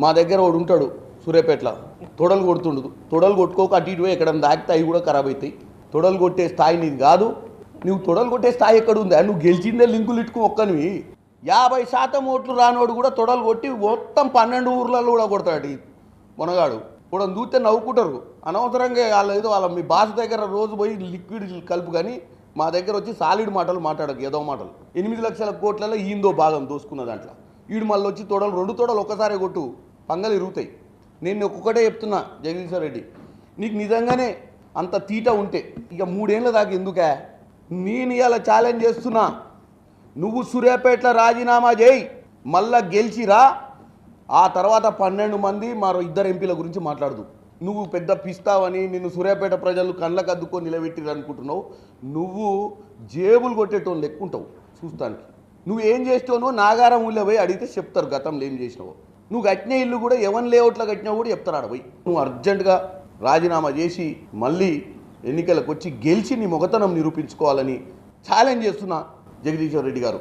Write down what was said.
మా దగ్గర వాడు ఉంటాడు సూర్యాపేటలో, తొడలు కొడుతుండదు. తొడలు కొట్టుకోక అటు ఇటు ఎక్కడ దాకితే అవి కూడా ఖరాబ్ అవుతాయి. తొడలు కొట్టే స్థాయి నీది కాదు. నువ్వు తొడలు కొట్టే స్థాయి ఎక్కడ ఉందా? నువ్వు గెలిచిందే లింకులు ఇట్టుకు ఒక్కనివి. 50% ఓట్లు రానోడు కూడా తొడలు కొట్టి మొత్తం 12 ఊర్లలో కూడా కొడతాడు ఈ మునగాడు. కూడా చూస్తే నవ్వుకుంటారు. అనవసరంగా వాళ్ళ మీ బాస్ దగ్గర రోజు పోయి లిక్విడ్ కలుపు, కానీ మా దగ్గర వచ్చి సాలిడ్ మాటలు మాట్లాడకు, ఏదో మాటలు. 8 లక్షల కోట్లలో ఈందో భాగం దోసుకున్న దాంట్లో వీడు మళ్ళీ వచ్చి తొడలు 2 తొడలు ఒక్కసారి కొట్టు, పంగలు ఇరుగుతాయి. నేను ఒక్కొక్కటే చెప్తున్నా జగదీశ్వర్ రెడ్డి, నీకు నిజంగానే అంత తీట ఉంటే ఇక 3 ఏళ్ళ దాకా ఎందుకే? నేను ఇవాళ ఛాలెంజ్ చేస్తున్నా, నువ్వు సూర్యాపేటలో రాజీనామా చేయి, మళ్ళా గెలిచిరా, ఆ తర్వాత 12 మంది మరో 2 ఎంపీల గురించి మాట్లాడదు. నువ్వు పెద్ద పిస్తావని నిన్ను సూర్యాపేట ప్రజలు కళ్ళకు అద్దుకొని నిలబెట్టిరు అనుకుంటున్నావు. నువ్వు జేబులు కొట్టేటోళ్ళు ఎక్కుంటావు చూస్తానికి. నువ్వు ఏం చేస్తావో నాగారం ఊళ్ళో పోయి అడిగితే చెప్తారు గతంలో ఏం చేసినావో. నువ్వు కట్టిన ఇల్లు కూడా ఎవరి లేఅవుట్లో కట్టినా కూడా చెప్తారు ఆడ పోయి. నువ్వు అర్జెంటుగా రాజీనామా చేసి మళ్ళీ ఎన్నికలకు వచ్చి గెలిచి నీ మొగతనం నిరూపించుకోవాలని ఛాలెంజ్ చేస్తున్నా జగదీశ్వర్ రెడ్డి గారు.